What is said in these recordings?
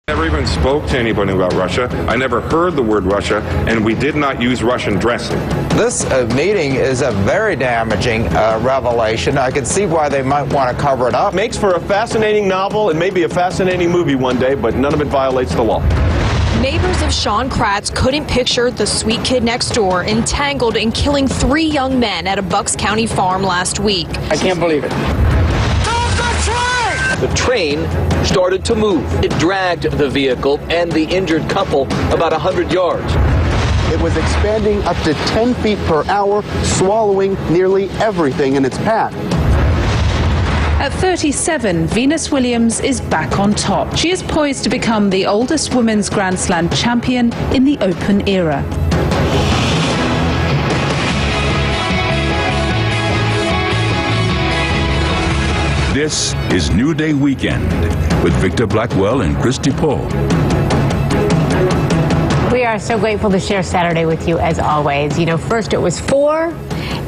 Never even spoke to anybody about Russia. I never heard the word Russia, and we did not use Russian dressing. This meeting is a very damaging revelation. I can see why they might want to cover it up. Makes for a fascinating novel and maybe a fascinating movie one day, but none of it violates the law. Neighbors of Sean Kratz couldn't picture the sweet kid next door entangled in killing 3 young men at a Bucks County farm last week. I can't believe it. The train started to move. It dragged the vehicle and the injured couple about 100 yards. It was expanding up to 10 feet per hour, swallowing nearly everything in its path. At 37, Venus Williams is back on top. She is poised to become the oldest women's Grand Slam champion in the Open era. This is New Day Weekend with Victor Blackwell and Christy Paul. We are so grateful to share Saturday with you as always. You know, first it was 4,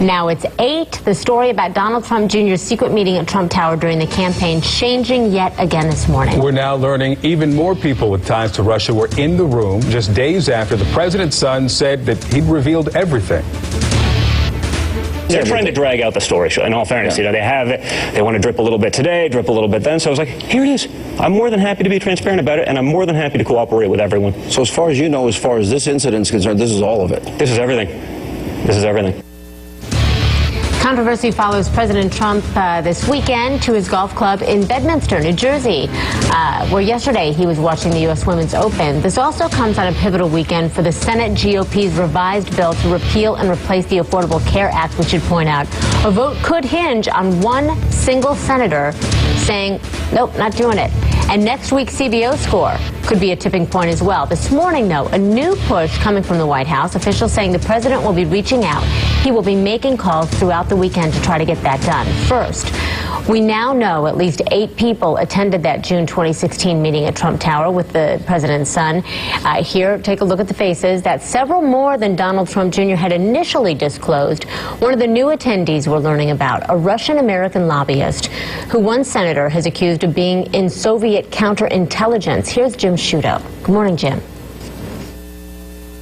now it's 8. The story about Donald Trump Jr.'s secret meeting at Trump Tower during the campaign changing yet again this morning. We're now learning even more people with ties to Russia were in the room just days after the president's son said that he'd revealed everything. They're trying to drag out the story, in all fairness. You know, they have it. They want to drip a little bit today, drip a little bit then. So I was like, here it is. I'm more than happy to be transparent about it, and I'm more than happy to cooperate with everyone. So as far as you know, as far as this incident is concerned, this is all of it? This is everything. This is everything. Controversy follows President Trump this weekend to his golf club in Bedminster, New Jersey, where yesterday he was watching the U.S. Women's Open. This also comes on a pivotal weekend for the Senate GOP's revised bill to repeal and replace the Affordable Care Act, which should point out a vote could hinge on one single senator saying, nope, not doing it. And next week's CBO score could be a tipping point as well. This morning, though, a new push coming from the White House, officials saying the president will be reaching out. He will be making calls throughout the weekend to try to get that done. First, we now know at least 8 people attended that June 2016 meeting at Trump Tower with the president's son. Here, take a look at the faces. That's several more than Donald Trump Jr. had initially disclosed. One of the new attendees we're learning about, a Russian-American lobbyist who one senator has accused of being in Soviet counterintelligence. Here's Jim Sciutto. Good morning, Jim.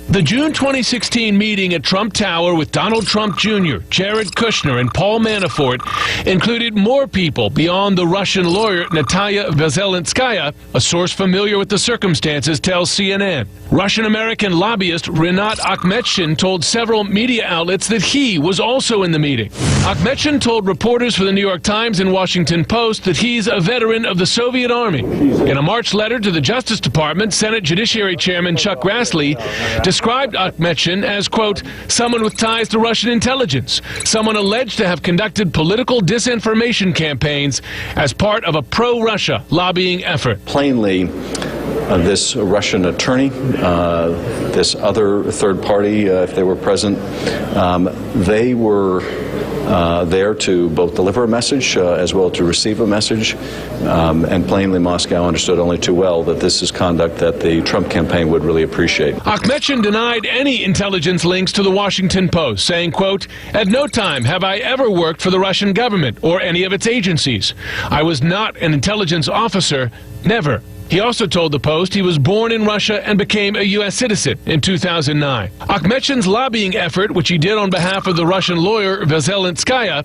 The June 2016 meeting at Trump Tower with Donald Trump Jr., Jared Kushner, and Paul Manafort included more people beyond the Russian lawyer Natalia Veselnitskaya. A source familiar with the circumstances tells CNN. Russian-American lobbyist Rinat Akhmetshin told several media outlets that he was also in the meeting. Akhmetshin told reporters for the New York Times and Washington Post that he's a veteran of the Soviet Army. In a March letter to the Justice Department, Senate Judiciary Chairman Chuck Grassley described Akhmetshin as, quote, someone with ties to Russian intelligence, someone alleged to have conducted political disinformation campaigns as part of a pro-Russia lobbying effort. Plainly, this Russian attorney, this other third party, if they were present, they were there to both deliver a message as well to receive a message, and plainly Moscow understood only too well that this is conduct that the Trump campaign would really appreciate. Akhmetshin denied any intelligence links to the Washington Post, saying, quote, at no time have I ever worked for the Russian government or any of its agencies. I was not an intelligence officer, never. He also told the Post he was born in Russia and became a U.S. citizen in 2009. Akhmetshin's lobbying effort, which he did on behalf of the Russian lawyer Veselnitskaya,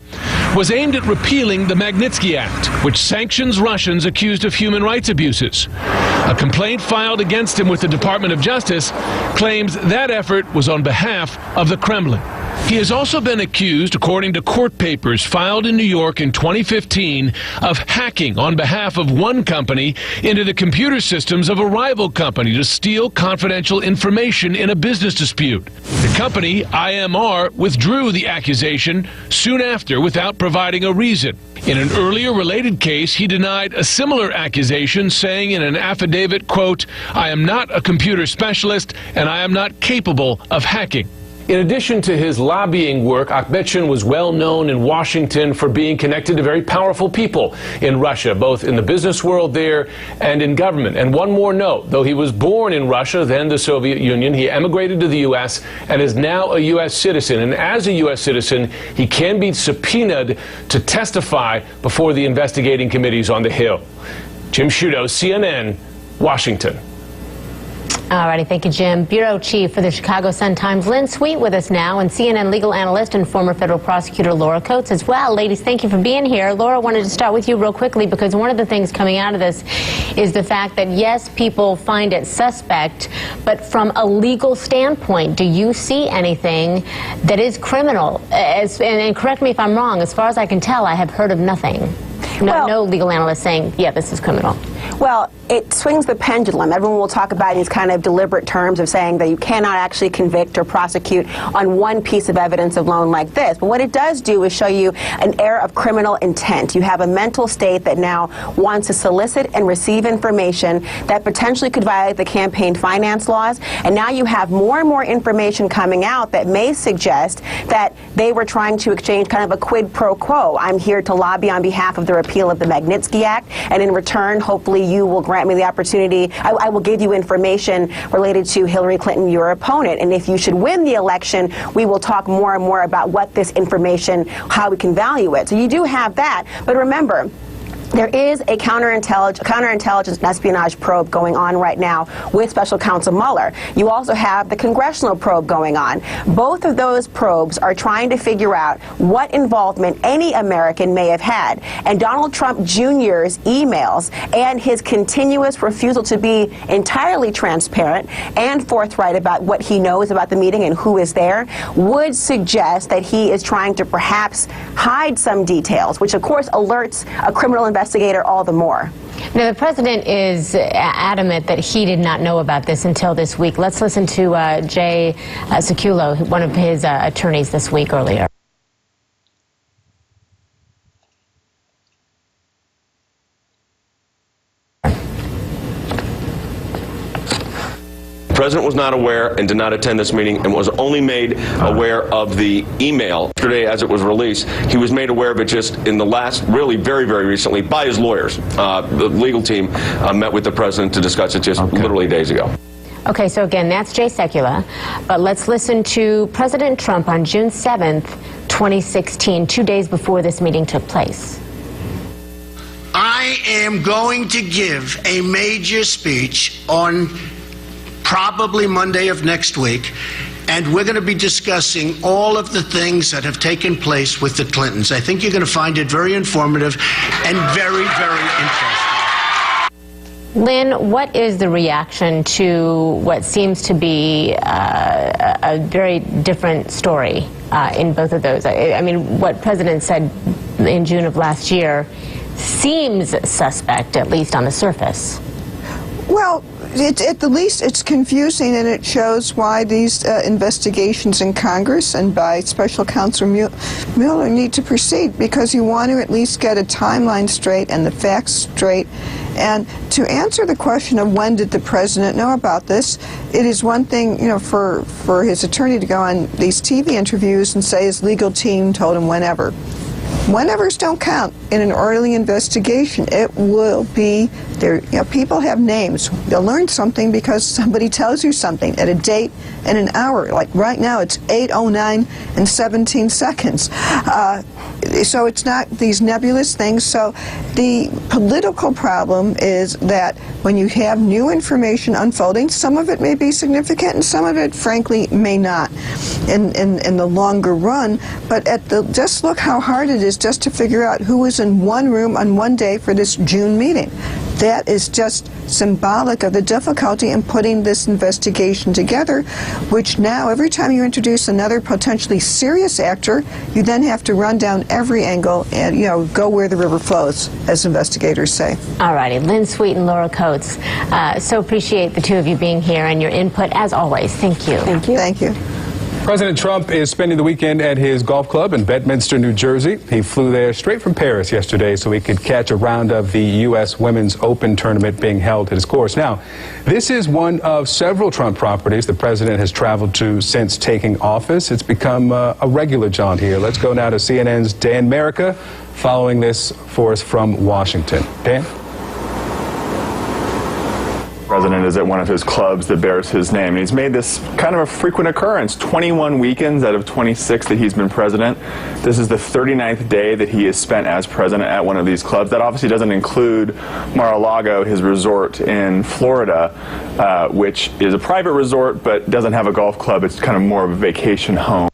was aimed at repealing the Magnitsky Act, which sanctions Russians accused of human rights abuses. A complaint filed against him with the Department of Justice claims that effort was on behalf of the Kremlin. He has also been accused, according to court papers filed in New York in 2015, of hacking on behalf of one company into the computer systems of a rival company to steal confidential information in a business dispute. The company, IMR, withdrew the accusation soon after without providing a reason. In an earlier related case, he denied a similar accusation, saying in an affidavit, quote, I am not a computer specialist and I am not capable of hacking. In addition to his lobbying work, Akhmetshin was well known in Washington for being connected to very powerful people in Russia, both in the business world there and in government. And one more note, though he was born in Russia, then the Soviet Union, he emigrated to the U.S. and is now a U.S. citizen. And as a U.S. citizen, he can be subpoenaed to testify before the investigating committees on the Hill. Jim Sciutto, CNN, Washington. All righty, thank you, Jim. Bureau Chief for the Chicago Sun-Times, Lynn Sweet, with us now, and CNN legal analyst and former federal prosecutor Laura Coates as well. Ladies, thank you for being here. Laura, wanted to start with you real quickly because one of the things coming out of this is the fact that, yes, people find it suspect, but from a legal standpoint, do you see anything that is criminal? And correct me if I'm wrong, as far as I can tell, I have heard of nothing. No legal analyst saying, yeah, this is criminal. Well, it swings the pendulum. Everyone will talk about these kind of deliberate terms of saying that you cannot actually convict or prosecute on one piece of evidence alone like this. But what it does do is show you an air of criminal intent. You have a mental state that now wants to solicit and receive information that potentially could violate the campaign finance laws. And now you have more and more information coming out that may suggest that they were trying to exchange kind of a quid pro quo. I'm here to lobby on behalf of the repeal of the Magnitsky Act, and in return, hopefully you will grant me the opportunity, I will give you information related to Hillary Clinton, your opponent, and if you should win the election, we will talk more and more about what this information, how we can value it. So you do have that, but remember, there is a counterintelligence and espionage probe going on right now with Special Counsel Mueller. You also have the congressional probe going on. Both of those probes are trying to figure out what involvement any American may have had. And Donald Trump Jr.'s emails and his continuous refusal to be entirely transparent and forthright about what he knows about the meeting and who is there would suggest that he is trying to perhaps hide some details, which of course alerts a criminal investigator all the more. Now, the president is adamant that he did not know about this until this week. Let's listen to Jay Sekulow, one of his attorneys this week earlier. The president was not aware and did not attend this meeting and was only made aware of the email yesterday as it was released. He was made aware of it just in the last, really very, very recently by his lawyers. The legal team met with the president to discuss it just literally days ago. Okay, so again, that's Jay Sekulow. But let's listen to President Trump on June 7th, 2016, 2 days before this meeting took place. I am going to give a major speech on probably Monday of next week, and we're going to be discussing all of the things that have taken place with the Clintons. I think you're going to find it very informative and very, very interesting. Lynn, what is the reaction to what seems to be a very different story in both of those? I mean, what President said in June of last year seems suspect, at least on the surface. Well, at the least, it's confusing, and it shows why these investigations in Congress and by Special Counsel Mueller need to proceed, because you want to at least get a timeline straight and the facts straight. And to answer the question of when did the president know about this, it is one thing, you know, for his attorney to go on these TV interviews and say his legal team told him whenever. Whenevers don't count in an early investigation. It will be there. You know, people have names. They'll learn something because somebody tells you something at a date and an hour. Like right now, it's 8:09 and 17 seconds. So it's not these nebulous things. So the political problem is that when you have new information unfolding, some of it may be significant and some of it, frankly, may not in the longer run. But just look how hard it is just to figure out who was in one room on one day for this June meeting. That is just symbolic of the difficulty in putting this investigation together, which now every time you introduce another potentially serious actor, you then have to run down every angle and, you know, go where the river flows, as investigators say. All righty. Lynn Sweet and Laura Coates. So appreciate the two of you being here and your input as always. Thank you. Thank you. Thank you. President Trump is spending the weekend at his golf club in Bedminster, New Jersey. He flew there straight from Paris yesterday so he could catch a round of the U.S. Women's Open tournament being held at his course. Now, this is one of several Trump properties the president has traveled to since taking office. It's become a regular jaunt here. Let's go now to CNN's Dan Merica following this for us from Washington. Dan? president is at one of his clubs that bears his name. And he's made this kind of a frequent occurrence, 21 weekends out of 26 that he's been president. This is the 39th day that he has spent as president at one of these clubs. That obviously doesn't include Mar-a-Lago, his resort in Florida, which is a private resort but doesn't have a golf club. It's kind of more of a vacation home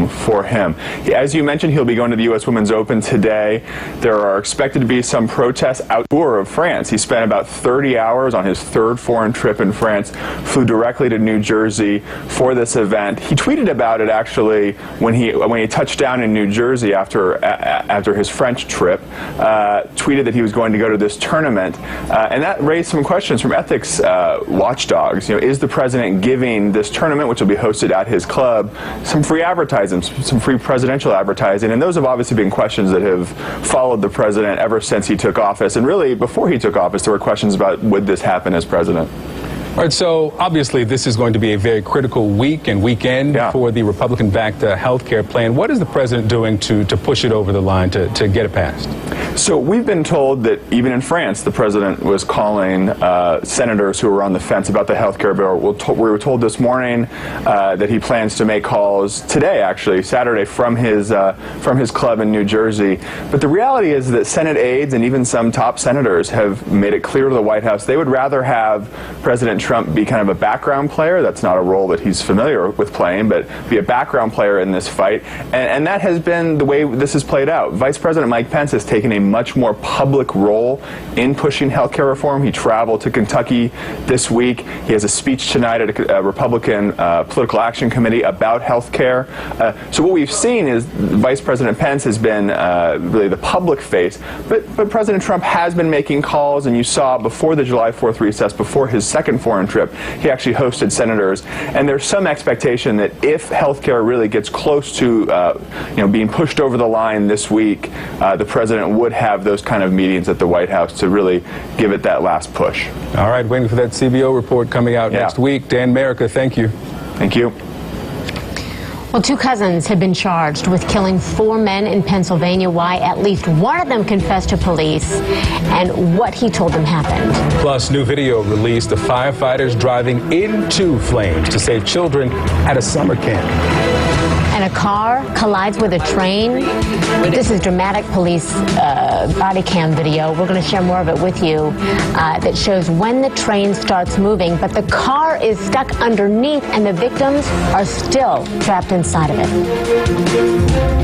for him. As you mentioned, he'll be going to the U.S. Women's Open today. There are expected to be some protests out tour of France. He spent about 30 hours on his third foreign trip in France, flew directly to New Jersey for this event. He tweeted about it actually when he touched down in New Jersey after his French trip, tweeted that he was going to go to this tournament, and that raised some questions from ethics watchdogs. You know, is the president giving this tournament, which will be hosted at his club, some free advertising, some free presidential advertising? And those have obviously been questions that have followed the president ever since he took office. And really, before he took office, there were questions about would this happen as president. All right, so obviously this is going to be a very critical week and weekend for the Republican-backed health care plan. What is the president doing to push it over the line, to get it passed? So we've been told that even in France, the president was calling senators who were on the fence about the health care bill. We were told this morning that he plans to make calls today, actually, Saturday, from his club in New Jersey. But the reality is that Senate aides and even some top senators have made it clear to the White House they would rather have President Trump be kind of a background player. That's not a role that he's familiar with playing, but be a background player in this fight. And that has been the way this has played out. Vice President Mike Pence has taken a much more public role in pushing health care reform. He traveled to Kentucky this week. He has a speech tonight at a Republican Political Action Committee about health care. So what we've seen is Vice President Pence has been really the public face, but President Trump has been making calls, and you saw before the July 4th recess, before his second foreign trip, he actually hosted senators. And there's some expectation that if health care really gets close to being pushed over the line this week, the president would have those kind of meetings at the White House to really give it that last push. All right, waiting for that CBO report coming out next week. Dan Merica, thank you. Thank you. Well, two cousins have been charged with killing 4 men in Pennsylvania. Why? At least one of them confessed to police, and what he told them happened. Plus, new video released of firefighters driving into flames to save children at a summer camp. And a car collides with a train. This is dramatic police body cam video. We're going to share more of it with you that shows when the train starts moving, but the car is stuck underneath and the victims are still trapped inside of it.